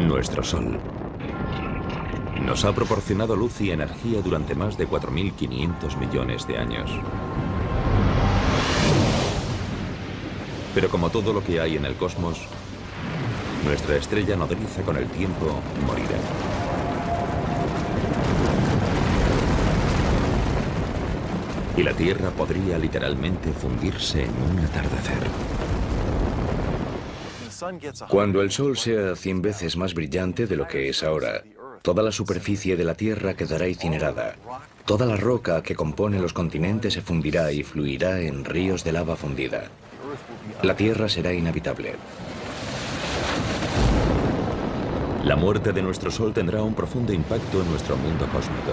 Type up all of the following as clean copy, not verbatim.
Nuestro Sol nos ha proporcionado luz y energía durante más de 4.500 millones de años. Pero como todo lo que hay en el cosmos, nuestra estrella nodriza con el tiempo morirá. Y la Tierra podría literalmente fundirse en un atardecer. Cuando el Sol sea 100 veces más brillante de lo que es ahora, toda la superficie de la Tierra quedará incinerada. Toda la roca que compone los continentes se fundirá y fluirá en ríos de lava fundida. La Tierra será inhabitable. La muerte de nuestro Sol tendrá un profundo impacto en nuestro mundo cósmico.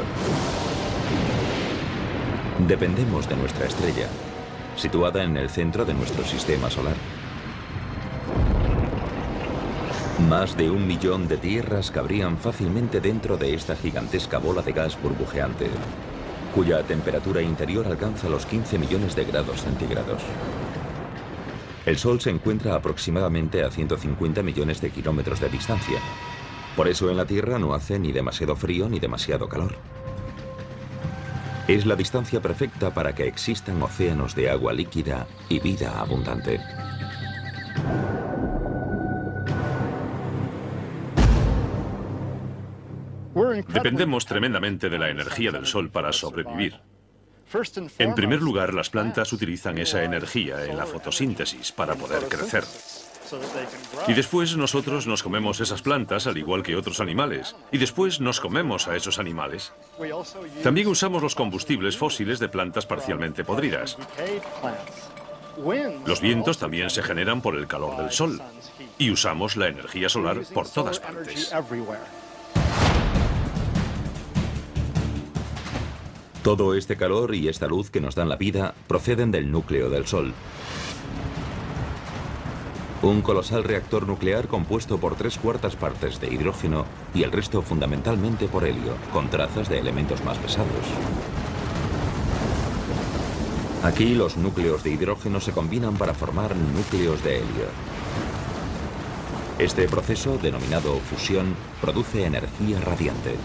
Dependemos de nuestra estrella, situada en el centro de nuestro sistema solar. Más de 1 millón de tierras cabrían fácilmente dentro de esta gigantesca bola de gas burbujeante, cuya temperatura interior alcanza los 15 millones de grados centígrados. El Sol se encuentra aproximadamente a 150 millones de kilómetros de distancia. Por eso en la Tierra no hace ni demasiado frío ni demasiado calor. Es la distancia perfecta para que existan océanos de agua líquida y vida abundante. Dependemos tremendamente de la energía del Sol para sobrevivir. En primer lugar, las plantas utilizan esa energía en la fotosíntesis para poder crecer. Y después nosotros nos comemos esas plantas al igual que otros animales. Y después nos comemos a esos animales. También usamos los combustibles fósiles de plantas parcialmente podridas. Los vientos también se generan por el calor del Sol. Y usamos la energía solar por todas partes. Todo este calor y esta luz que nos dan la vida proceden del núcleo del Sol. Un colosal reactor nuclear compuesto por 3/4 partes de hidrógeno y el resto fundamentalmente por helio, con trazas de elementos más pesados. Aquí los núcleos de hidrógeno se combinan para formar núcleos de helio. Este proceso, denominado fusión, produce energía radiante.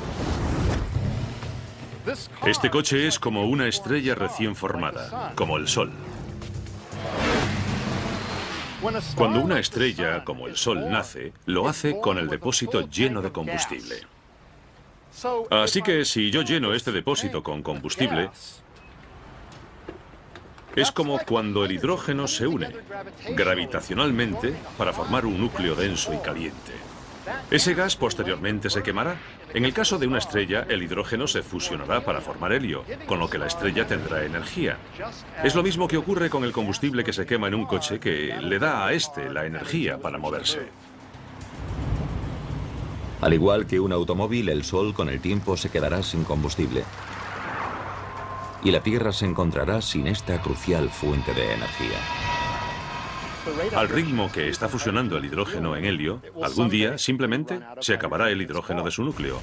Este coche es como una estrella recién formada, como el Sol. Cuando una estrella, como el Sol, nace, lo hace con el depósito lleno de combustible. Así que si yo lleno este depósito con combustible, es como cuando el hidrógeno se une gravitacionalmente para formar un núcleo denso y caliente. Ese gas posteriormente se quemará. En el caso de una estrella, el hidrógeno se fusionará para formar helio, con lo que la estrella tendrá energía. Es lo mismo que ocurre con el combustible que se quema en un coche, que le da a este la energía para moverse. Al igual que un automóvil, el Sol con el tiempo se quedará sin combustible. Y la Tierra se encontrará sin esta crucial fuente de energía. Al ritmo que está fusionando el hidrógeno en helio, algún día simplemente se acabará el hidrógeno de su núcleo.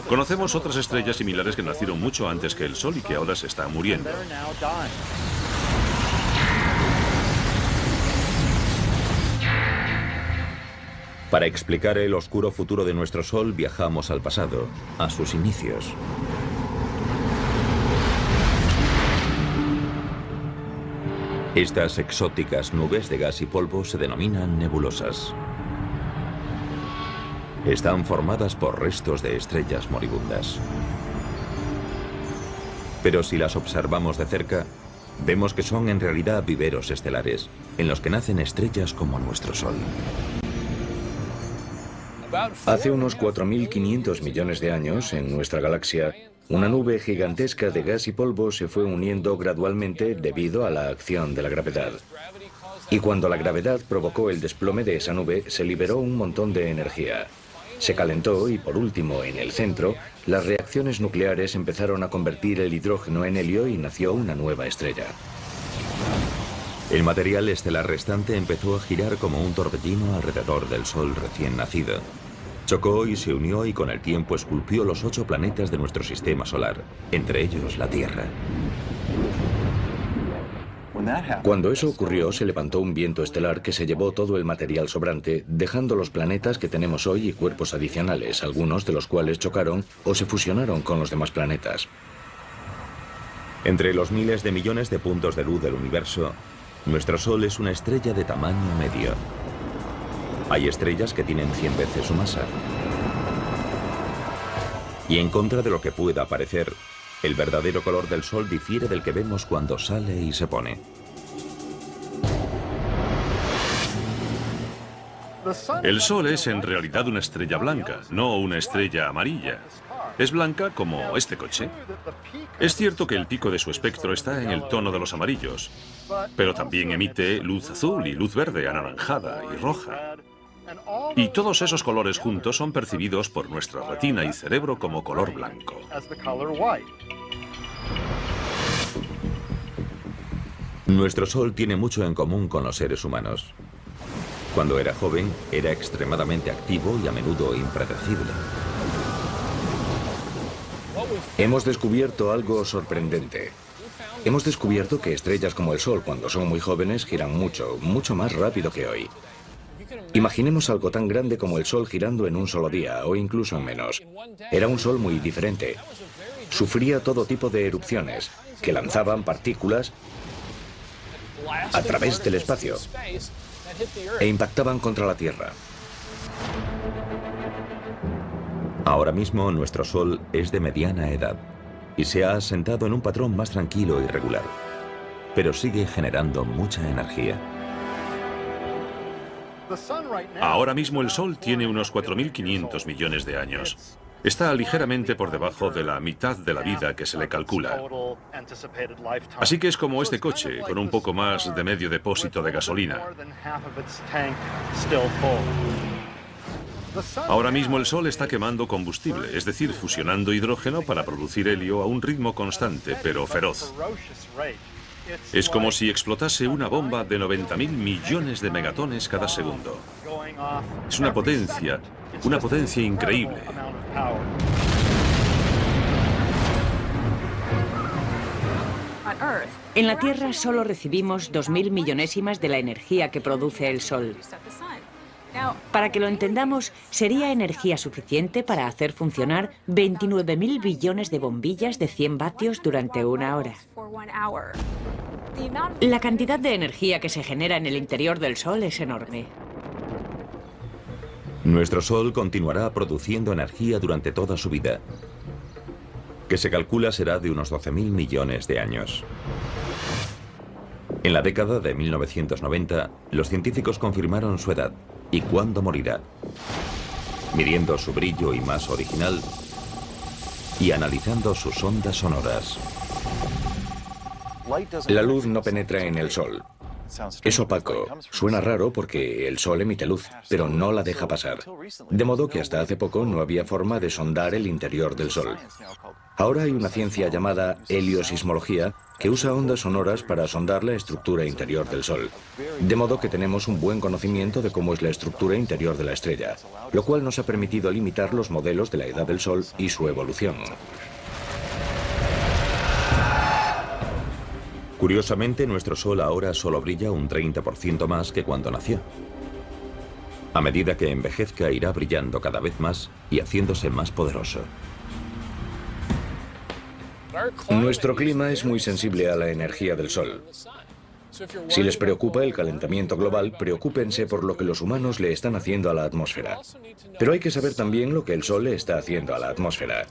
Conocemos otras estrellas similares que nacieron mucho antes que el Sol y que ahora se están muriendo. Para explicar el oscuro futuro de nuestro Sol, viajamos al pasado, a sus inicios. Estas exóticas nubes de gas y polvo se denominan nebulosas. Están formadas por restos de estrellas moribundas. Pero si las observamos de cerca, vemos que son en realidad viveros estelares, en los que nacen estrellas como nuestro Sol. Hace unos 4.500 millones de años, en nuestra galaxia, una nube gigantesca de gas y polvo se fue uniendo gradualmente debido a la acción de la gravedad. Y cuando la gravedad provocó el desplome de esa nube, se liberó un montón de energía. Se calentó y, por último, en el centro, las reacciones nucleares empezaron a convertir el hidrógeno en helio y nació una nueva estrella. El material estelar restante empezó a girar como un torbellino alrededor del Sol recién nacido. Chocó y se unió y con el tiempo esculpió los 8 planetas de nuestro sistema solar, entre ellos la Tierra. Cuando eso ocurrió, se levantó un viento estelar que se llevó todo el material sobrante, dejando los planetas que tenemos hoy y cuerpos adicionales, algunos de los cuales chocaron o se fusionaron con los demás planetas. Entre los miles de millones de puntos de luz del universo, nuestro Sol es una estrella de tamaño medio. Hay estrellas que tienen 100 veces su masa. Y en contra de lo que pueda parecer, el verdadero color del Sol difiere del que vemos cuando sale y se pone. El Sol es en realidad una estrella blanca, no una estrella amarilla. Es blanca como este coche. Es cierto que el pico de su espectro está en el tono de los amarillos, pero también emite luz azul y luz verde, anaranjada y roja. Y todos esos colores juntos son percibidos por nuestra retina y cerebro como color blanco. Nuestro Sol tiene mucho en común con los seres humanos. Cuando era joven, era extremadamente activo y a menudo impredecible. Hemos descubierto algo sorprendente. Hemos descubierto que estrellas como el Sol, cuando son muy jóvenes, giran mucho, mucho más rápido que hoy. Imaginemos algo tan grande como el Sol girando en un solo día, o incluso en menos. Era un Sol muy diferente. Sufría todo tipo de erupciones, que lanzaban partículas a través del espacio e impactaban contra la Tierra. Ahora mismo nuestro Sol es de mediana edad y se ha asentado en un patrón más tranquilo y regular, pero sigue generando mucha energía. Ahora mismo el Sol tiene unos 4.500 millones de años. Está ligeramente por debajo de la mitad de la vida que se le calcula. Así que es como este coche, con un poco más de medio depósito de gasolina. Ahora mismo el Sol está quemando combustible, es decir, fusionando hidrógeno para producir helio a un ritmo constante, pero feroz. Es como si explotase una bomba de 90.000 millones de megatones cada segundo. Es una potencia increíble. En la Tierra solo recibimos 2.000 millonésimas de la energía que produce el Sol. Para que lo entendamos, sería energía suficiente para hacer funcionar 29.000 billones de bombillas de 100 vatios durante una hora. La cantidad de energía que se genera en el interior del Sol es enorme. Nuestro Sol continuará produciendo energía durante toda su vida, que se calcula será de unos 12.000 millones de años. En la década de 1990, los científicos confirmaron su edad y cuándo morirá, midiendo su brillo y masa original y analizando sus ondas sonoras. La luz no penetra en el Sol. Es opaco. Suena raro porque el Sol emite luz, pero no la deja pasar. De modo que hasta hace poco no había forma de sondar el interior del Sol. Ahora hay una ciencia llamada heliosismología que usa ondas sonoras para sondar la estructura interior del Sol. De modo que tenemos un buen conocimiento de cómo es la estructura interior de la estrella, lo cual nos ha permitido limitar los modelos de la edad del Sol y su evolución. Curiosamente, nuestro Sol ahora solo brilla un 30% más que cuando nació. A medida que envejezca, irá brillando cada vez más y haciéndose más poderoso. Nuestro clima es muy sensible a la energía del Sol. Si les preocupa el calentamiento global, preocúpense por lo que los humanos le están haciendo a la atmósfera. Pero hay que saber también lo que el Sol le está haciendo a la atmósfera.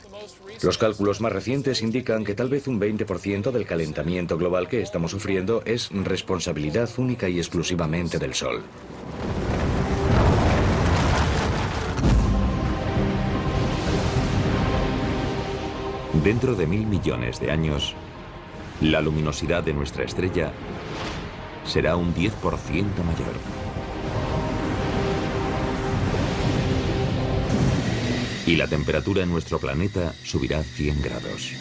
Los cálculos más recientes indican que tal vez un 20% del calentamiento global que estamos sufriendo es responsabilidad única y exclusivamente del Sol. Dentro de 1.000 millones de años, la luminosidad de nuestra estrella será un 10% mayor. Y la temperatura en nuestro planeta subirá 100 grados.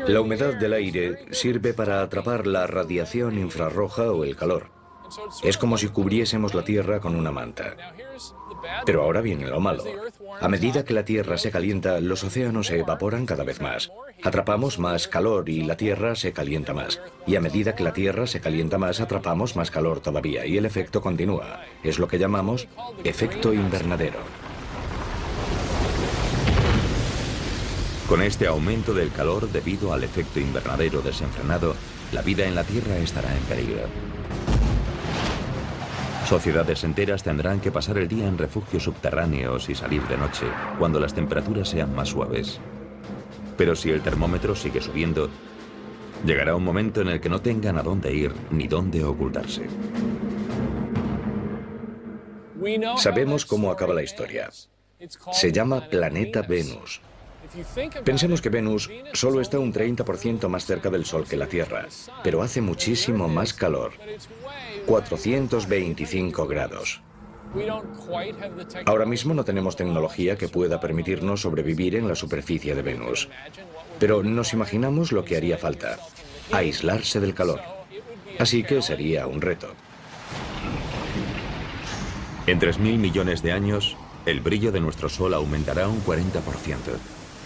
La humedad del aire sirve para atrapar la radiación infrarroja o el calor. Es como si cubriésemos la Tierra con una manta. Pero ahora viene lo malo. A medida que la Tierra se calienta, los océanos se evaporan cada vez más. Atrapamos más calor y la Tierra se calienta más. Y a medida que la Tierra se calienta más, atrapamos más calor todavía. Y el efecto continúa. Es lo que llamamos efecto invernadero. Con este aumento del calor debido al efecto invernadero desenfrenado, la vida en la Tierra estará en peligro. Sociedades enteras tendrán que pasar el día en refugios subterráneos y salir de noche, cuando las temperaturas sean más suaves. Pero si el termómetro sigue subiendo, llegará un momento en el que no tengan a dónde ir ni dónde ocultarse. Sabemos cómo acaba la historia. Se llama Planeta Venus. Pensemos que Venus solo está un 30% más cerca del Sol que la Tierra, pero hace muchísimo más calor. 425 grados. Ahora mismo no tenemos tecnología que pueda permitirnos sobrevivir en la superficie de Venus. Pero nos imaginamos lo que haría falta: aislarse del calor. Así que sería un reto. En 3.000 millones de años, el brillo de nuestro Sol aumentará un 40%.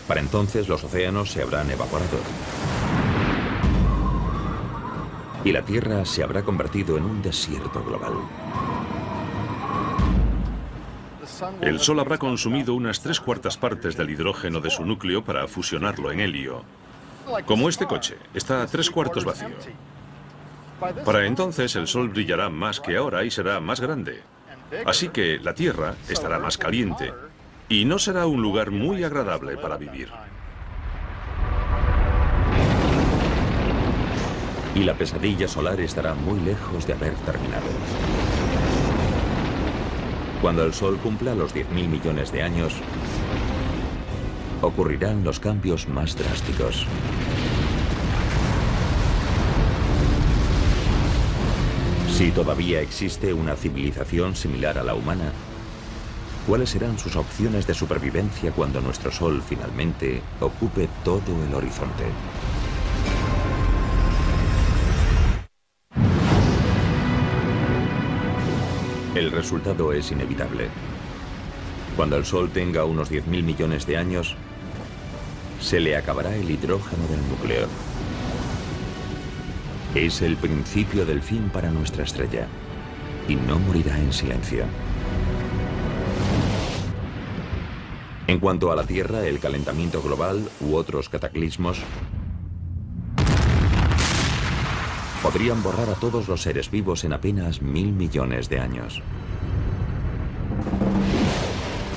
Para entonces los océanos se habrán evaporado. Y la Tierra se habrá convertido en un desierto global. El Sol habrá consumido unas 3/4 partes del hidrógeno de su núcleo para fusionarlo en helio. Como este coche, está 3/4 vacío. Para entonces el Sol brillará más que ahora y será más grande. Así que la Tierra estará más caliente y no será un lugar muy agradable para vivir. Y la pesadilla solar estará muy lejos de haber terminado. Cuando el Sol cumpla los 10.000 millones de años, ocurrirán los cambios más drásticos. Si todavía existe una civilización similar a la humana, ¿cuáles serán sus opciones de supervivencia cuando nuestro Sol finalmente ocupe todo el horizonte? El resultado es inevitable. Cuando el Sol tenga unos 10.000 millones de años, se le acabará el hidrógeno del núcleo. Es el principio del fin para nuestra estrella, y no morirá en silencio. En cuanto a la Tierra, el calentamiento global u otros cataclismos podrían borrar a todos los seres vivos en apenas 1.000 millones de años.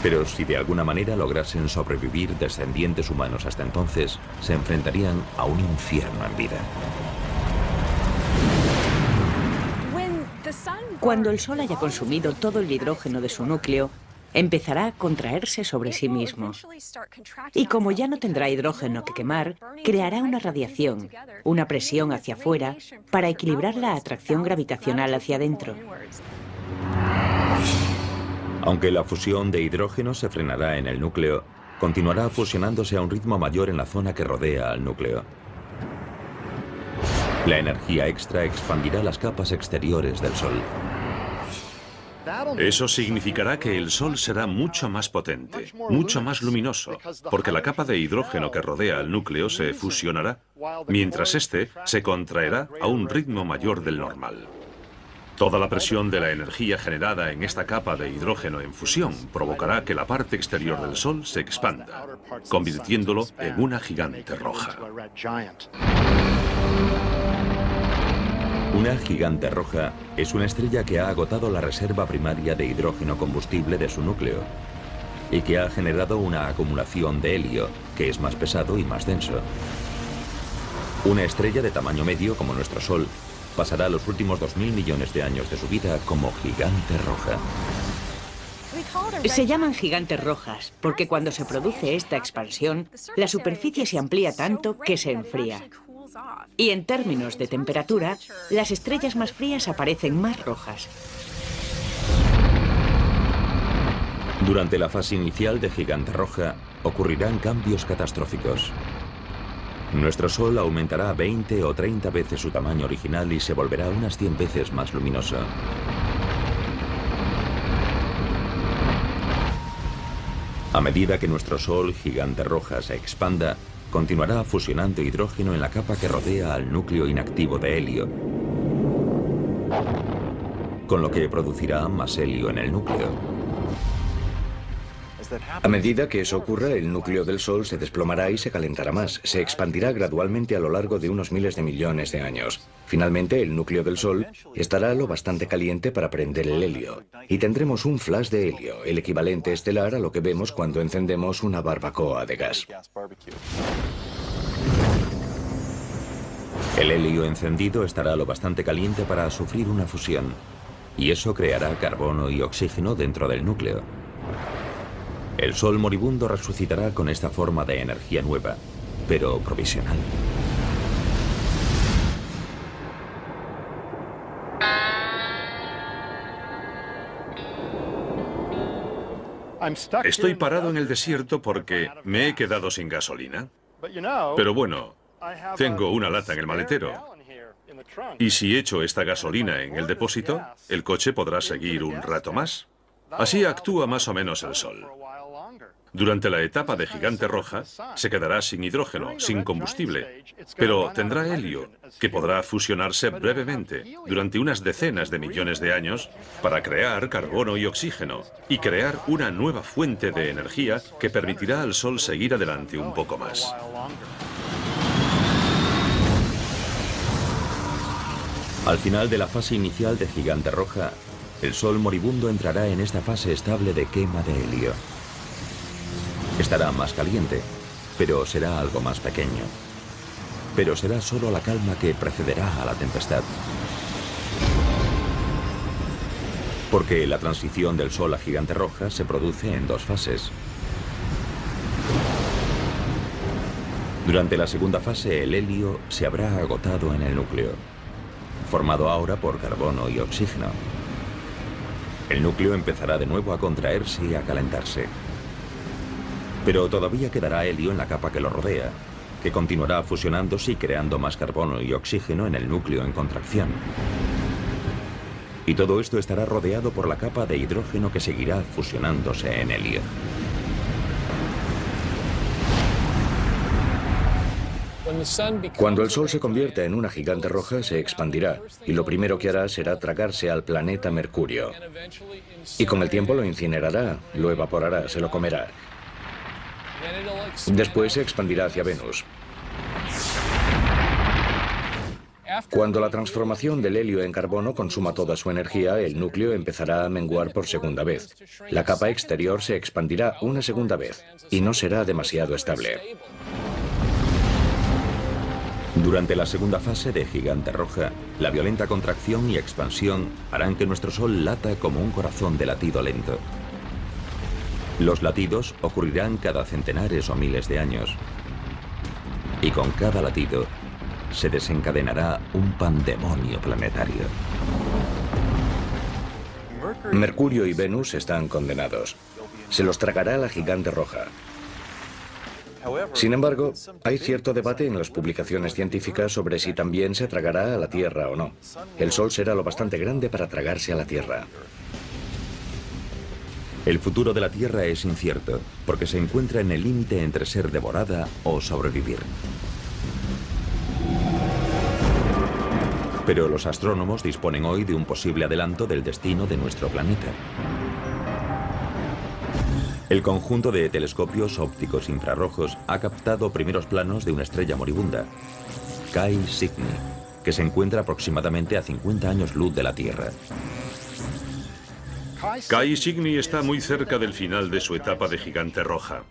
Pero si de alguna manera lograsen sobrevivir descendientes humanos hasta entonces, se enfrentarían a un infierno en vida. Cuando el Sol haya consumido todo el hidrógeno de su núcleo, empezará a contraerse sobre sí mismo. Y como ya no tendrá hidrógeno que quemar, creará una radiación, una presión hacia afuera, para equilibrar la atracción gravitacional hacia adentro. Aunque la fusión de hidrógeno se frenará en el núcleo, continuará fusionándose a un ritmo mayor en la zona que rodea al núcleo. La energía extra expandirá las capas exteriores del Sol. Eso significará que el Sol será mucho más potente, mucho más luminoso, porque la capa de hidrógeno que rodea al núcleo se fusionará, mientras este se contraerá a un ritmo mayor del normal. Toda la presión de la energía generada en esta capa de hidrógeno en fusión provocará que la parte exterior del Sol se expanda, convirtiéndolo en una gigante roja. Una gigante roja es una estrella que ha agotado la reserva primaria de hidrógeno combustible de su núcleo y que ha generado una acumulación de helio, que es más pesado y más denso. Una estrella de tamaño medio como nuestro Sol pasará los últimos 2.000 millones de años de su vida como gigante roja. Se llaman gigantes rojas porque cuando se produce esta expansión, la superficie se amplía tanto que se enfría. Y en términos de temperatura, las estrellas más frías aparecen más rojas. Durante la fase inicial de gigante roja, ocurrirán cambios catastróficos. Nuestro Sol aumentará 20 o 30 veces su tamaño original y se volverá unas 100 veces más luminoso. A medida que nuestro Sol gigante roja se expanda, continuará fusionando hidrógeno en la capa que rodea al núcleo inactivo de helio, con lo que producirá más helio en el núcleo. A medida que eso ocurra, el núcleo del Sol se desplomará y se calentará más. Se expandirá gradualmente a lo largo de unos miles de millones de años. Finalmente, el núcleo del Sol estará lo bastante caliente para prender el helio. Y tendremos un flash de helio, el equivalente estelar a lo que vemos cuando encendemos una barbacoa de gas. El helio encendido estará lo bastante caliente para sufrir una fusión. Y eso creará carbono y oxígeno dentro del núcleo. El Sol moribundo resucitará con esta forma de energía nueva, pero provisional. Estoy parado en el desierto porque me he quedado sin gasolina. Pero bueno, tengo una lata en el maletero. Y si echo esta gasolina en el depósito, el coche podrá seguir un rato más. Así actúa más o menos el Sol. Durante la etapa de gigante roja, se quedará sin hidrógeno, sin combustible, pero tendrá helio, que podrá fusionarse brevemente, durante unas decenas de millones de años, para crear carbono y oxígeno, y crear una nueva fuente de energía que permitirá al Sol seguir adelante un poco más. Al final de la fase inicial de gigante roja, el Sol moribundo entrará en esta fase estable de quema de helio. Estará más caliente, pero será algo más pequeño. Pero será solo la calma que precederá a la tempestad. Porque la transición del Sol a gigante roja se produce en dos fases. Durante la segunda fase, el helio se habrá agotado en el núcleo, formado ahora por carbono y oxígeno. El núcleo empezará de nuevo a contraerse y a calentarse. Pero todavía quedará helio en la capa que lo rodea, que continuará fusionándose y creando más carbono y oxígeno en el núcleo en contracción. Y todo esto estará rodeado por la capa de hidrógeno que seguirá fusionándose en helio. Cuando el Sol se convierta en una gigante roja, se expandirá, y lo primero que hará será tragarse al planeta Mercurio. Y con el tiempo lo incinerará, lo evaporará, se lo comerá. Después se expandirá hacia Venus. Cuando la transformación del helio en carbono consuma toda su energía, el núcleo empezará a menguar por segunda vez. La capa exterior se expandirá una segunda vez, y no será demasiado estable. Durante la segunda fase de gigante roja, la violenta contracción y expansión harán que nuestro Sol lata como un corazón de latido lento. Los latidos ocurrirán cada centenares o miles de años. Y con cada latido se desencadenará un pandemonio planetario. Mercurio y Venus están condenados. Se los tragará la gigante roja. Sin embargo, hay cierto debate en las publicaciones científicas sobre si también se tragará a la Tierra o no. El Sol será lo bastante grande para tragarse a la Tierra. El futuro de la Tierra es incierto, porque se encuentra en el límite entre ser devorada o sobrevivir. Pero los astrónomos disponen hoy de un posible adelanto del destino de nuestro planeta. El conjunto de telescopios ópticos infrarrojos ha captado primeros planos de una estrella moribunda, Cae Cygni, que se encuentra aproximadamente a 50 años luz de la Tierra. Cae Cygni está muy cerca del final de su etapa de gigante roja.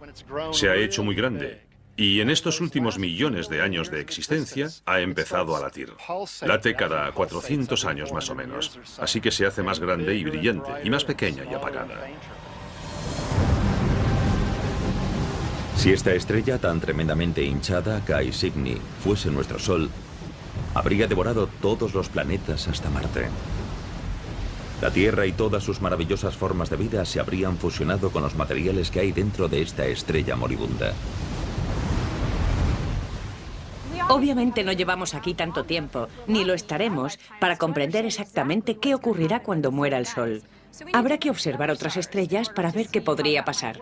Se ha hecho muy grande y en estos últimos millones de años de existencia ha empezado a latir. Late cada 400 años más o menos, así que se hace más grande y brillante y más pequeña y apagada. Si esta estrella tan tremendamente hinchada, Cae Cygni, fuese nuestro Sol, habría devorado todos los planetas hasta Marte. La Tierra y todas sus maravillosas formas de vida se habrían fusionado con los materiales que hay dentro de esta estrella moribunda. Obviamente no llevamos aquí tanto tiempo, ni lo estaremos, para comprender exactamente qué ocurrirá cuando muera el Sol. Habrá que observar otras estrellas para ver qué podría pasar.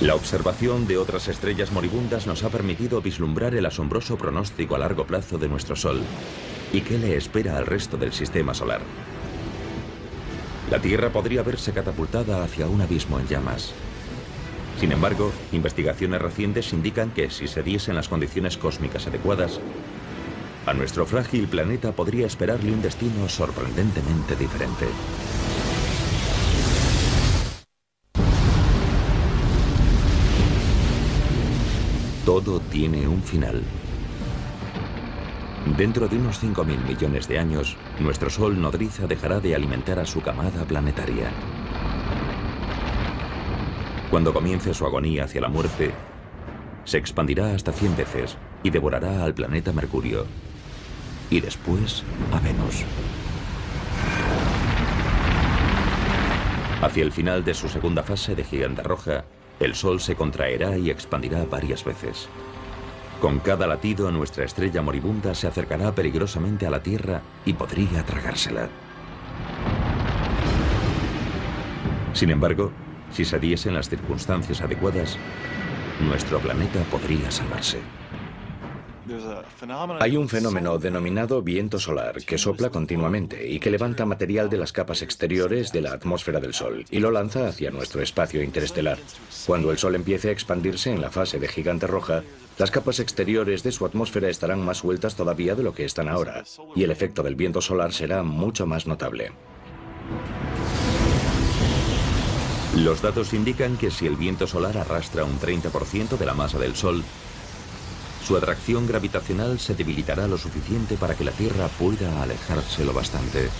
La observación de otras estrellas moribundas nos ha permitido vislumbrar el asombroso pronóstico a largo plazo de nuestro Sol y qué le espera al resto del sistema solar. La Tierra podría verse catapultada hacia un abismo en llamas. Sin embargo, investigaciones recientes indican que si se diesen las condiciones cósmicas adecuadas, a nuestro frágil planeta podría esperarle un destino sorprendentemente diferente. Todo tiene un final. Dentro de unos 5.000 millones de años, nuestro Sol nodriza dejará de alimentar a su camada planetaria. Cuando comience su agonía hacia la muerte, se expandirá hasta 100 veces y devorará al planeta Mercurio, y después a Venus. Hacia el final de su segunda fase de gigante roja, el Sol se contraerá y expandirá varias veces. Con cada latido, nuestra estrella moribunda se acercará peligrosamente a la Tierra y podría tragársela. Sin embargo, si se diesen las circunstancias adecuadas, nuestro planeta podría salvarse. Hay un fenómeno denominado viento solar que sopla continuamente y que levanta material de las capas exteriores de la atmósfera del Sol y lo lanza hacia nuestro espacio interestelar. Cuando el Sol empiece a expandirse en la fase de gigante roja, las capas exteriores de su atmósfera estarán más sueltas todavía de lo que están ahora, y el efecto del viento solar será mucho más notable. Los datos indican que si el viento solar arrastra un 30% de la masa del Sol, su atracción gravitacional se debilitará lo suficiente para que la Tierra pueda alejarse lo bastante.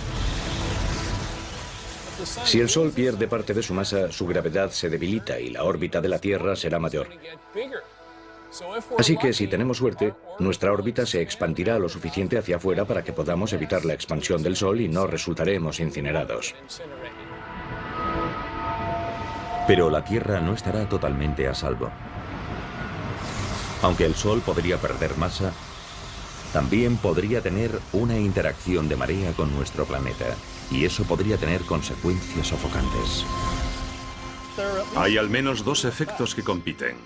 Si el Sol pierde parte de su masa, su gravedad se debilita y la órbita de la Tierra será mayor. Así que si tenemos suerte, nuestra órbita se expandirá lo suficiente hacia afuera para que podamos evitar la expansión del Sol y no resultaremos incinerados. Pero la Tierra no estará totalmente a salvo. Aunque el Sol podría perder masa, también podría tener una interacción de marea con nuestro planeta, y eso podría tener consecuencias sofocantes. Hay al menos dos efectos que compiten.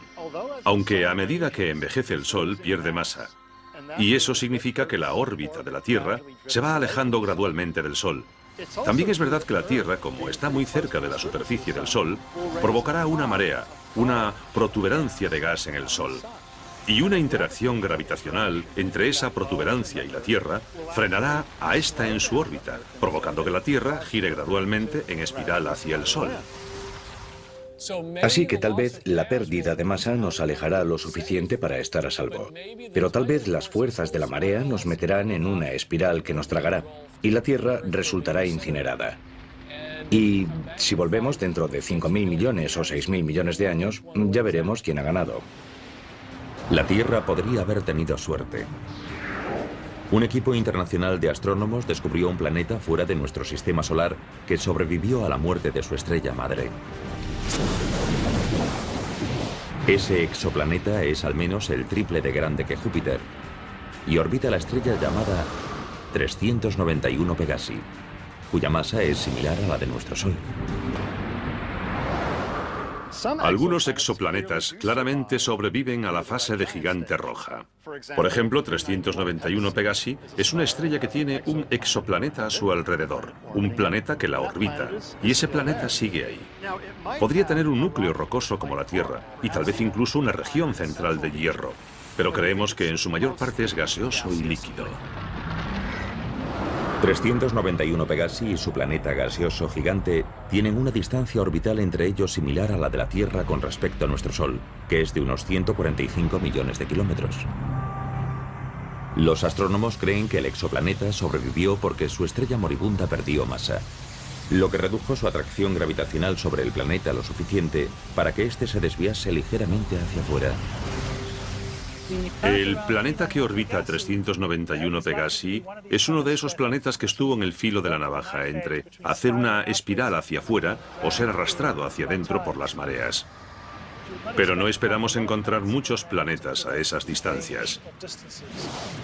Aunque a medida que envejece el Sol pierde masa, y eso significa que la órbita de la Tierra se va alejando gradualmente del Sol. También es verdad que la Tierra, como está muy cerca de la superficie del Sol, provocará una marea, una protuberancia de gas en el Sol. Y una interacción gravitacional entre esa protuberancia y la Tierra frenará a esta en su órbita, provocando que la Tierra gire gradualmente en espiral hacia el Sol. Así que tal vez la pérdida de masa nos alejará lo suficiente para estar a salvo. Pero tal vez las fuerzas de la marea nos meterán en una espiral que nos tragará y la Tierra resultará incinerada. Y si volvemos dentro de 5.000 millones o 6.000 millones de años, ya veremos quién ha ganado. La Tierra podría haber tenido suerte. Un equipo internacional de astrónomos descubrió un planeta fuera de nuestro sistema solar que sobrevivió a la muerte de su estrella madre. Ese exoplaneta es al menos el triple de grande que Júpiter y orbita la estrella llamada 391 Pegasi, cuya masa es similar a la de nuestro Sol. Algunos exoplanetas claramente sobreviven a la fase de gigante roja. Por ejemplo, 391 Pegasi es una estrella que tiene un exoplaneta a su alrededor, un planeta que la orbita, y ese planeta sigue ahí. Podría tener un núcleo rocoso como la Tierra, y tal vez incluso una región central de hierro, pero creemos que en su mayor parte es gaseoso y líquido. 391 Pegasi y su planeta gaseoso gigante tienen una distancia orbital entre ellos similar a la de la Tierra con respecto a nuestro Sol, que es de unos 145 millones de kilómetros. Los astrónomos creen que el exoplaneta sobrevivió porque su estrella moribunda perdió masa, lo que redujo su atracción gravitacional sobre el planeta lo suficiente para que éste se desviase ligeramente hacia afuera. El planeta que orbita 391 Pegasi es uno de esos planetas que estuvo en el filo de la navaja entre hacer una espiral hacia afuera o ser arrastrado hacia adentro por las mareas. Pero no esperamos encontrar muchos planetas a esas distancias.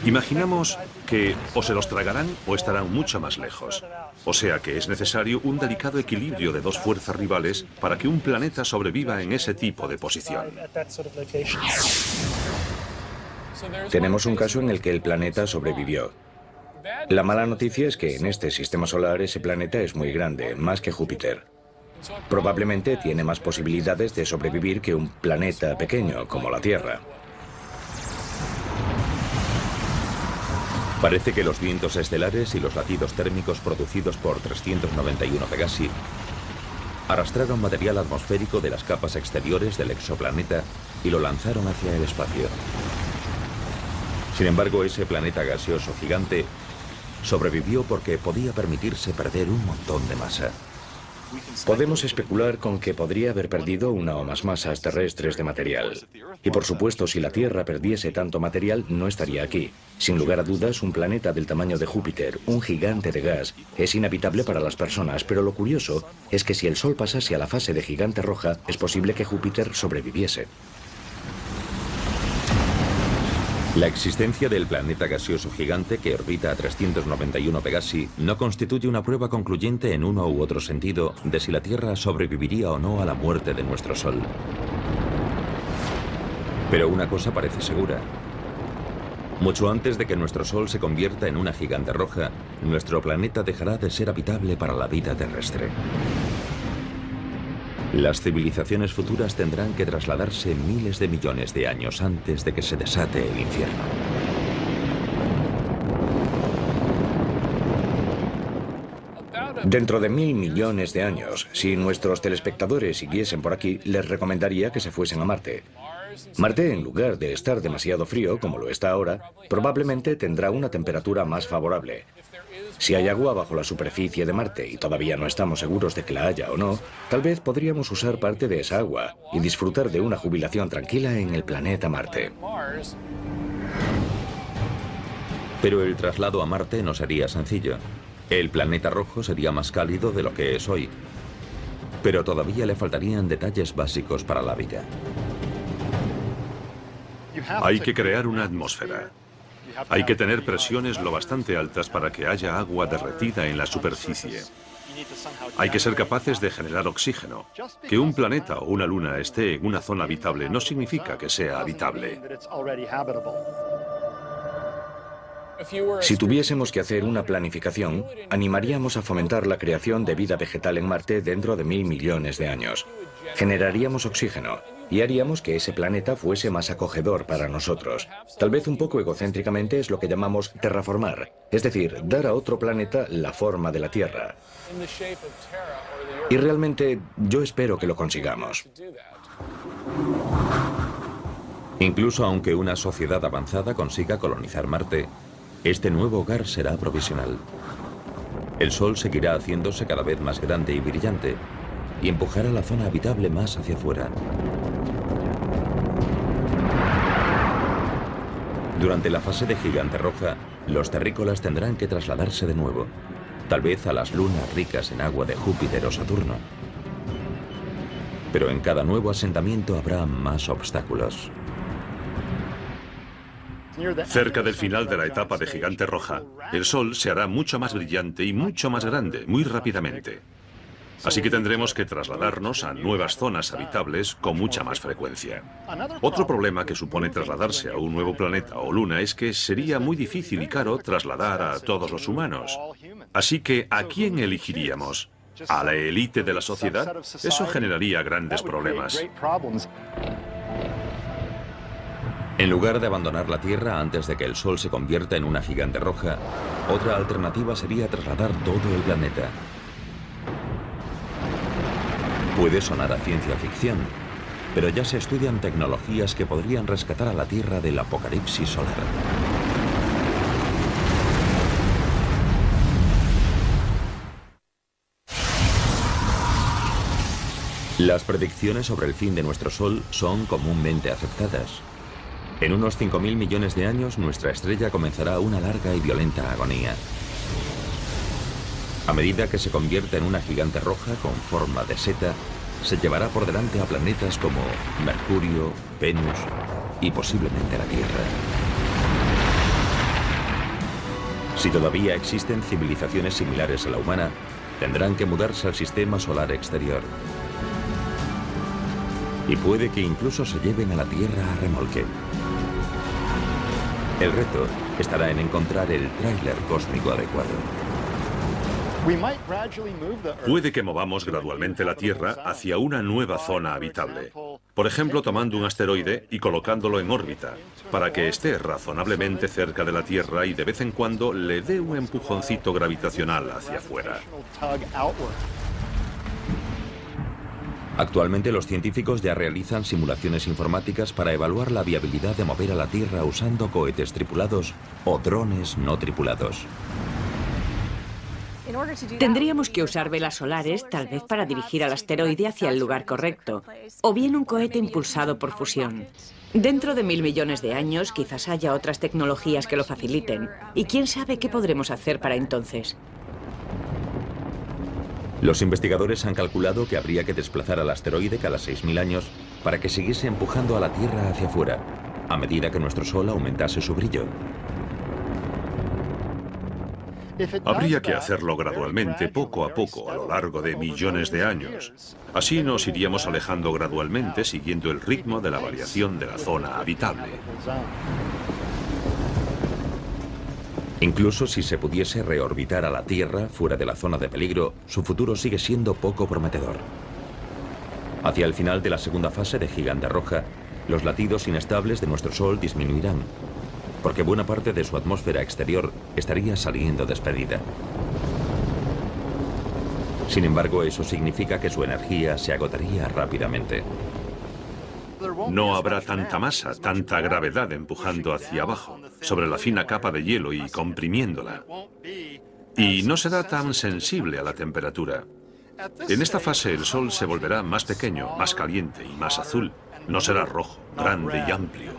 Imaginamos que o se los tragarán o estarán mucho más lejos. O sea que es necesario un delicado equilibrio de dos fuerzas rivales para que un planeta sobreviva en ese tipo de posición. Tenemos un caso en el que el planeta sobrevivió. La mala noticia es que en este sistema solar ese planeta es muy grande, más que Júpiter. Probablemente tiene más posibilidades de sobrevivir que un planeta pequeño como la Tierra. Parece que los vientos estelares y los latidos térmicos producidos por 391 Pegasi arrastraron material atmosférico de las capas exteriores del exoplaneta y lo lanzaron hacia el espacio. Sin embargo, ese planeta gaseoso gigante sobrevivió porque podía permitirse perder un montón de masa. Podemos especular con que podría haber perdido una o más masas terrestres de material. Y por supuesto, si la Tierra perdiese tanto material, no estaría aquí. Sin lugar a dudas, un planeta del tamaño de Júpiter, un gigante de gas, es inhabitable para las personas, pero lo curioso es que si el Sol pasase a la fase de gigante roja, es posible que Júpiter sobreviviese. La existencia del planeta gaseoso gigante que orbita a 391 Pegasi no constituye una prueba concluyente en uno u otro sentido de si la Tierra sobreviviría o no a la muerte de nuestro Sol. Pero una cosa parece segura. Mucho antes de que nuestro Sol se convierta en una gigante roja, nuestro planeta dejará de ser habitable para la vida terrestre. Las civilizaciones futuras tendrán que trasladarse miles de millones de años antes de que se desate el infierno. Dentro de 1000 millones de años, si nuestros telespectadores siguiesen por aquí, les recomendaría que se fuesen a Marte. Marte, en lugar de estar demasiado frío, como lo está ahora, probablemente tendrá una temperatura más favorable. Si hay agua bajo la superficie de Marte y todavía no estamos seguros de que la haya o no, tal vez podríamos usar parte de esa agua y disfrutar de una jubilación tranquila en el planeta Marte. Pero el traslado a Marte no sería sencillo. El planeta rojo sería más cálido de lo que es hoy. Pero todavía le faltarían detalles básicos para la vida. Hay que crear una atmósfera. Hay que tener presiones lo bastante altas para que haya agua derretida en la superficie. Hay que ser capaces de generar oxígeno. Que un planeta o una luna esté en una zona habitable no significa que sea habitable. Si tuviésemos que hacer una planificación, animaríamos a fomentar la creación de vida vegetal en Marte dentro de 1000 millones de años. Generaríamos oxígeno y haríamos que ese planeta fuese más acogedor para nosotros. Tal vez un poco egocéntricamente es lo que llamamos terraformar, es decir, dar a otro planeta la forma de la Tierra. Y realmente yo espero que lo consigamos. Incluso aunque una sociedad avanzada consiga colonizar Marte, este nuevo hogar será provisional. El Sol seguirá haciéndose cada vez más grande y brillante y empujará la zona habitable más hacia afuera. Durante la fase de gigante roja, los terrícolas tendrán que trasladarse de nuevo, tal vez a las lunas ricas en agua de Júpiter o Saturno. Pero en cada nuevo asentamiento habrá más obstáculos. Cerca del final de la etapa de gigante roja, el Sol se hará mucho más brillante y mucho más grande, muy rápidamente. Así que tendremos que trasladarnos a nuevas zonas habitables con mucha más frecuencia. Otro problema que supone trasladarse a un nuevo planeta o luna es que sería muy difícil y caro trasladar a todos los humanos. Así que, ¿a quién elegiríamos? ¿A la élite de la sociedad? Eso generaría grandes problemas. En lugar de abandonar la Tierra antes de que el Sol se convierta en una gigante roja, otra alternativa sería trasladar todo el planeta. Puede sonar a ciencia ficción, pero ya se estudian tecnologías que podrían rescatar a la Tierra del apocalipsis solar. Las predicciones sobre el fin de nuestro Sol son comúnmente aceptadas. En unos 5.000 millones de años, nuestra estrella comenzará una larga y violenta agonía. A medida que se convierte en una gigante roja con forma de seta, se llevará por delante a planetas como Mercurio, Venus y posiblemente la Tierra. Si todavía existen civilizaciones similares a la humana, tendrán que mudarse al sistema solar exterior. Y puede que incluso se lleven a la Tierra a remolque. El reto estará en encontrar el tráiler cósmico adecuado. Puede que movamos gradualmente la Tierra hacia una nueva zona habitable. Por ejemplo, tomando un asteroide y colocándolo en órbita, para que esté razonablemente cerca de la Tierra y de vez en cuando le dé un empujoncito gravitacional hacia afuera. Actualmente los científicos ya realizan simulaciones informáticas para evaluar la viabilidad de mover a la Tierra usando cohetes tripulados o drones no tripulados. Tendríamos que usar velas solares, tal vez para dirigir al asteroide hacia el lugar correcto, o bien un cohete impulsado por fusión. Dentro de 1000 millones de años, quizás haya otras tecnologías que lo faciliten, y quién sabe qué podremos hacer para entonces. Los investigadores han calculado que habría que desplazar al asteroide cada 6000 años para que siguiese empujando a la Tierra hacia afuera, a medida que nuestro Sol aumentase su brillo. Habría que hacerlo gradualmente, poco a poco, a lo largo de millones de años. Así nos iríamos alejando gradualmente, siguiendo el ritmo de la variación de la zona habitable. Incluso si se pudiese reorbitar a la Tierra fuera de la zona de peligro, su futuro sigue siendo poco prometedor. Hacia el final de la segunda fase de Gigante Roja, los latidos inestables de nuestro Sol disminuirán, porque buena parte de su atmósfera exterior estaría saliendo despedida. Sin embargo, eso significa que su energía se agotaría rápidamente. No habrá tanta masa, tanta gravedad empujando hacia abajo, sobre la fina capa de hielo y comprimiéndola. Y no será tan sensible a la temperatura. En esta fase el Sol se volverá más pequeño, más caliente y más azul. No será rojo, grande y amplio.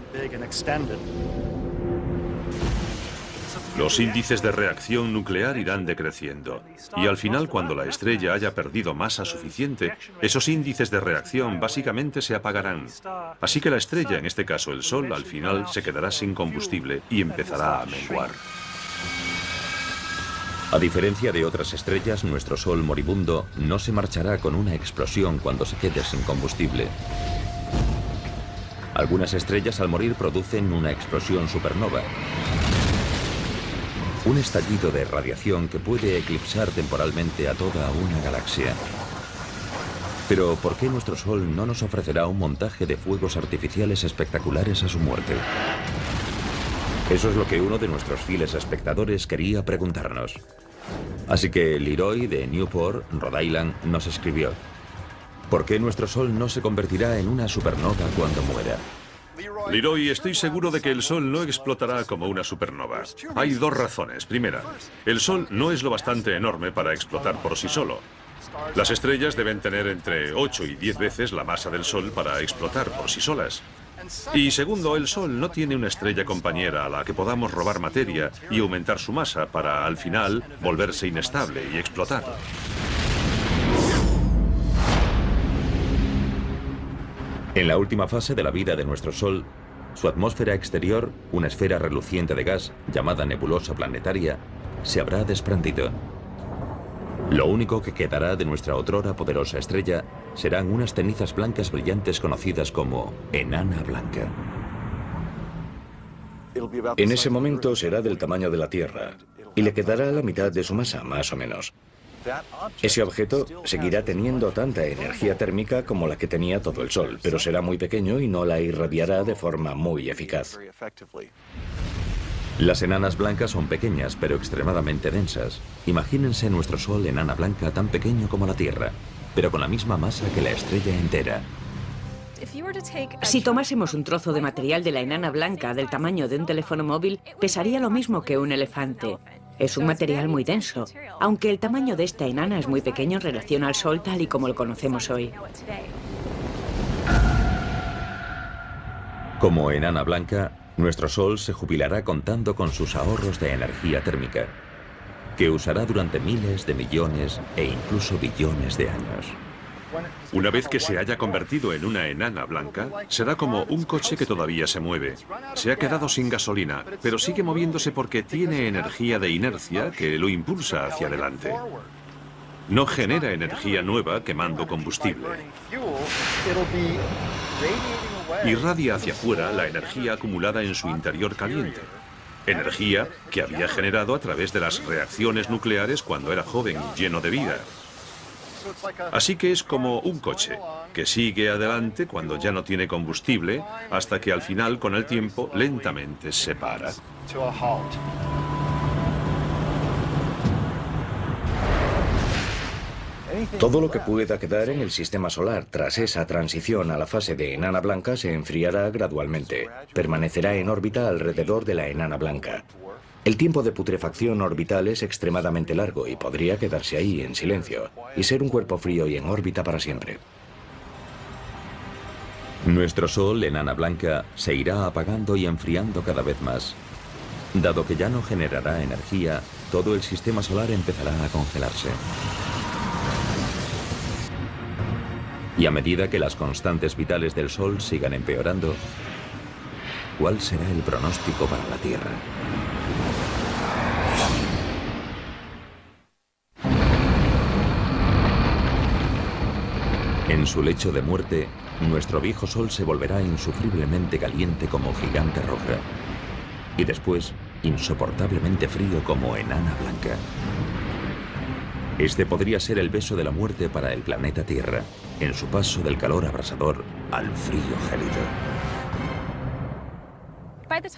Los índices de reacción nuclear irán decreciendo, y al final, cuando la estrella haya perdido masa suficiente, esos índices de reacción básicamente se apagarán. Así que la estrella, en este caso el Sol, al final se quedará sin combustible y empezará a menguar. A diferencia de otras estrellas, nuestro Sol moribundo no se marchará con una explosión cuando se quede sin combustible. Algunas estrellas al morir producen una explosión supernova. Un estallido de radiación que puede eclipsar temporalmente a toda una galaxia. Pero ¿por qué nuestro Sol no nos ofrecerá un montaje de fuegos artificiales espectaculares a su muerte? Eso es lo que uno de nuestros fieles espectadores quería preguntarnos. Así que Leroy de Newport, Rhode Island, nos escribió: ¿por qué nuestro Sol no se convertirá en una supernova cuando muera? Leroy, estoy seguro de que el Sol no explotará como una supernova. Hay dos razones. Primera, el Sol no es lo bastante enorme para explotar por sí solo. Las estrellas deben tener entre 8 y 10 veces la masa del Sol para explotar por sí solas. Y segundo, el Sol no tiene una estrella compañera a la que podamos robar materia y aumentar su masa para, al final, volverse inestable y explotar. En la última fase de la vida de nuestro Sol, su atmósfera exterior, una esfera reluciente de gas llamada nebulosa planetaria, se habrá desprendido. Lo único que quedará de nuestra otrora poderosa estrella serán unas cenizas blancas brillantes conocidas como enana blanca. En ese momento será del tamaño de la Tierra y le quedará la mitad de su masa, más o menos. Ese objeto seguirá teniendo tanta energía térmica como la que tenía todo el Sol, pero será muy pequeño y no la irradiará de forma muy eficaz. Las enanas blancas son pequeñas, pero extremadamente densas. Imagínense nuestro Sol enana blanca tan pequeño como la Tierra, pero con la misma masa que la estrella entera. Si tomásemos un trozo de material de la enana blanca del tamaño de un teléfono móvil, pesaría lo mismo que un elefante. Es un material muy denso, aunque el tamaño de esta enana es muy pequeño en relación al Sol tal y como lo conocemos hoy. Como enana blanca, nuestro Sol se jubilará contando con sus ahorros de energía térmica, que usará durante miles de millones e incluso billones de años. Una vez que se haya convertido en una enana blanca, será como un coche que todavía se mueve. Se ha quedado sin gasolina, pero sigue moviéndose porque tiene energía de inercia que lo impulsa hacia adelante. No genera energía nueva quemando combustible. Irradia hacia afuera la energía acumulada en su interior caliente. Energía que había generado a través de las reacciones nucleares cuando era joven y lleno de vida. Así que es como un coche, que sigue adelante cuando ya no tiene combustible, hasta que al final, con el tiempo, lentamente se para. Todo lo que pueda quedar en el sistema solar tras esa transición a la fase de enana blanca se enfriará gradualmente. Permanecerá en órbita alrededor de la enana blanca. El tiempo de putrefacción orbital es extremadamente largo y podría quedarse ahí en silencio y ser un cuerpo frío y en órbita para siempre. Nuestro Sol, enana blanca, se irá apagando y enfriando cada vez más. Dado que ya no generará energía, todo el sistema solar empezará a congelarse. Y a medida que las constantes vitales del Sol sigan empeorando, ¿cuál será el pronóstico para la Tierra? En su lecho de muerte, nuestro viejo Sol se volverá insufriblemente caliente como gigante roja y después insoportablemente frío como enana blanca. Este podría ser el beso de la muerte para el planeta Tierra, en su paso del calor abrasador al frío gélido.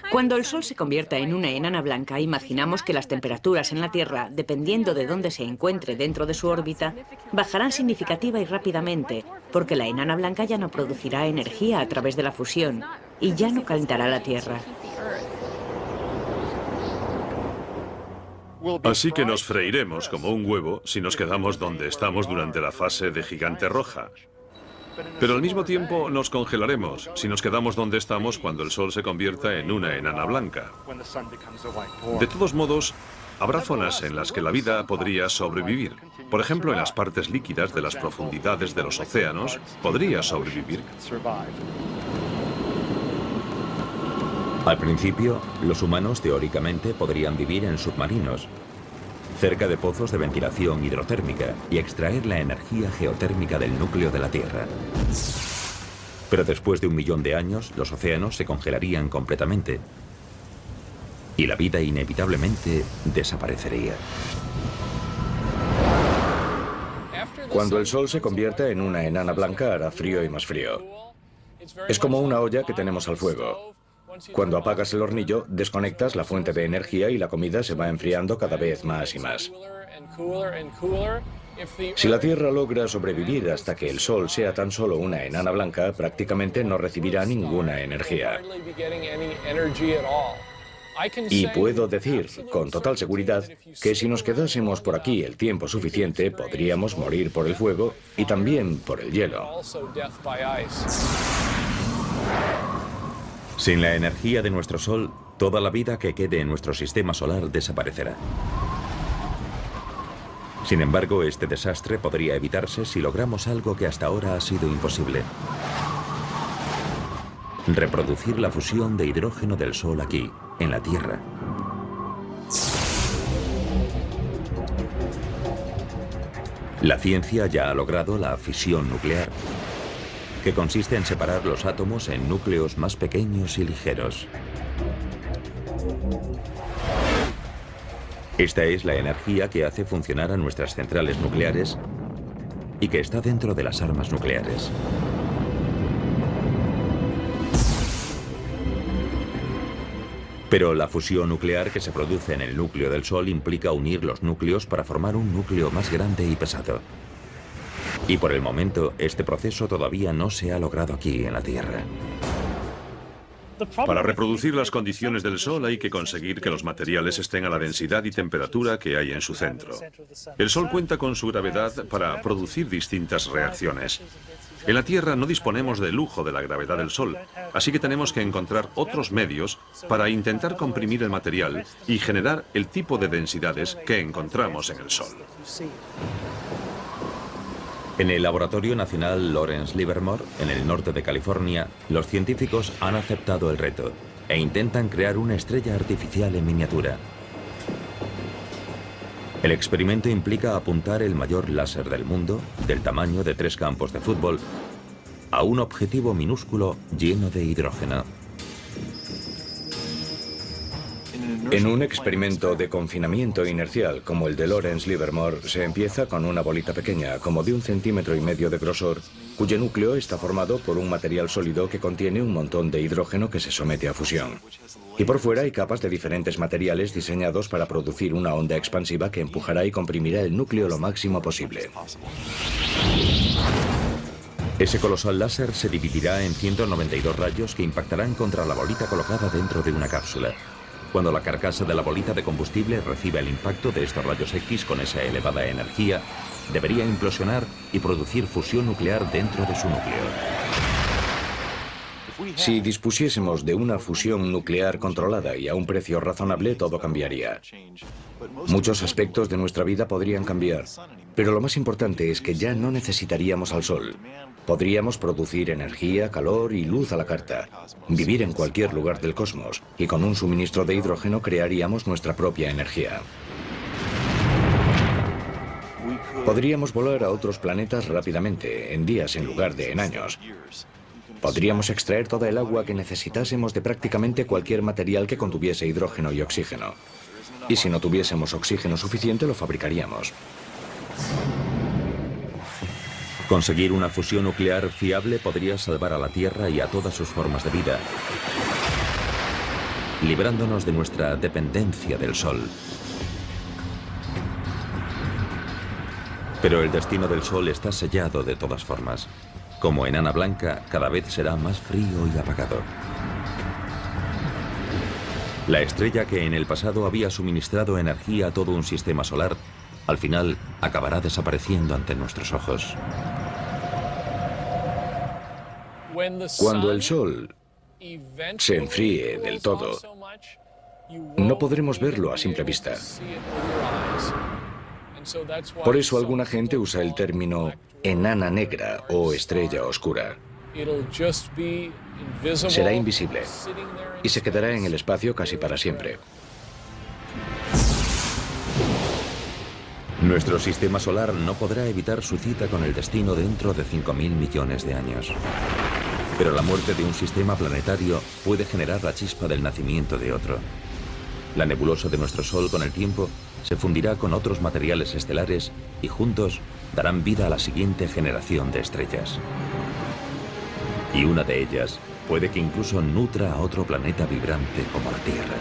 Cuando el Sol se convierta en una enana blanca, imaginamos que las temperaturas en la Tierra, dependiendo de dónde se encuentre dentro de su órbita, bajarán significativa y rápidamente, porque la enana blanca ya no producirá energía a través de la fusión y ya no calentará la Tierra. Así que nos freiremos como un huevo si nos quedamos donde estamos durante la fase de gigante roja. Pero al mismo tiempo nos congelaremos si nos quedamos donde estamos cuando el Sol se convierta en una enana blanca. De todos modos, habrá zonas en las que la vida podría sobrevivir. Por ejemplo, en las partes líquidas de las profundidades de los océanos, podría sobrevivir. Al principio, los humanos teóricamente podrían vivir en submarinos, cerca de pozos de ventilación hidrotérmica y extraer la energía geotérmica del núcleo de la Tierra. Pero después de 1 millón de años, los océanos se congelarían completamente y la vida inevitablemente desaparecería. Cuando el Sol se convierta en una enana blanca hará frío y más frío. Es como una olla que tenemos al fuego. Cuando apagas el hornillo, desconectas la fuente de energía y la comida se va enfriando cada vez más y más. Si la Tierra logra sobrevivir hasta que el Sol sea tan solo una enana blanca, prácticamente no recibirá ninguna energía. Y puedo decir, con total seguridad, que si nos quedásemos por aquí el tiempo suficiente, podríamos morir por el fuego y también por el hielo. Sin la energía de nuestro Sol, toda la vida que quede en nuestro sistema solar desaparecerá. Sin embargo, este desastre podría evitarse si logramos algo que hasta ahora ha sido imposible: reproducir la fusión de hidrógeno del Sol aquí, en la Tierra. La ciencia ya ha logrado la fisión nuclear, que consiste en separar los átomos en núcleos más pequeños y ligeros. Esta es la energía que hace funcionar a nuestras centrales nucleares y que está dentro de las armas nucleares. Pero la fusión nuclear que se produce en el núcleo del Sol implica unir los núcleos para formar un núcleo más grande y pesado. Y por el momento, este proceso todavía no se ha logrado aquí en la Tierra. Para reproducir las condiciones del Sol hay que conseguir que los materiales estén a la densidad y temperatura que hay en su centro. El Sol cuenta con su gravedad para producir distintas reacciones. En la Tierra no disponemos del lujo de la gravedad del Sol, así que tenemos que encontrar otros medios para intentar comprimir el material y generar el tipo de densidades que encontramos en el Sol. En el Laboratorio Nacional Lawrence Livermore, en el norte de California, los científicos han aceptado el reto e intentan crear una estrella artificial en miniatura. El experimento implica apuntar el mayor láser del mundo, del tamaño de 3 campos de fútbol, a un objetivo minúsculo lleno de hidrógeno. En un experimento de confinamiento inercial como el de Lawrence Livermore, se empieza con una bolita pequeña, como de 1,5 centímetros de grosor, cuyo núcleo está formado por un material sólido que contiene un montón de hidrógeno que se somete a fusión. Y por fuera hay capas de diferentes materiales diseñados para producir una onda expansiva que empujará y comprimirá el núcleo lo máximo posible. Ese colosal láser se dividirá en 192 rayos que impactarán contra la bolita colocada dentro de una cápsula. Cuando la carcasa de la bolita de combustible reciba el impacto de estos rayos X con esa elevada energía, debería implosionar y producir fusión nuclear dentro de su núcleo. Si dispusiésemos de una fusión nuclear controlada y a un precio razonable, todo cambiaría. Muchos aspectos de nuestra vida podrían cambiar, pero lo más importante es que ya no necesitaríamos al Sol. Podríamos producir energía, calor y luz a la carta, vivir en cualquier lugar del cosmos, y con un suministro de hidrógeno crearíamos nuestra propia energía. Podríamos volar a otros planetas rápidamente, en días en lugar de en años. Podríamos extraer toda el agua que necesitásemos de prácticamente cualquier material que contuviese hidrógeno y oxígeno. Y si no tuviésemos oxígeno suficiente, lo fabricaríamos. Conseguir una fusión nuclear fiable podría salvar a la Tierra y a todas sus formas de vida, librándonos de nuestra dependencia del Sol. Pero el destino del Sol está sellado de todas formas. Como enana blanca, cada vez será más frío y apagado. La estrella que en el pasado había suministrado energía a todo un sistema solar, al final acabará desapareciendo ante nuestros ojos. Cuando el Sol se enfríe del todo, no podremos verlo a simple vista. Por eso alguna gente usa el término enana negra o estrella oscura. Será invisible y se quedará en el espacio casi para siempre. Nuestro sistema solar no podrá evitar su cita con el destino dentro de 5.000 millones de años. Pero la muerte de un sistema planetario puede generar la chispa del nacimiento de otro. La nebulosa de nuestro Sol con el tiempo se fundirá con otros materiales estelares y juntos darán vida a la siguiente generación de estrellas. Y una de ellas puede que incluso nutra a otro planeta vibrante como la Tierra.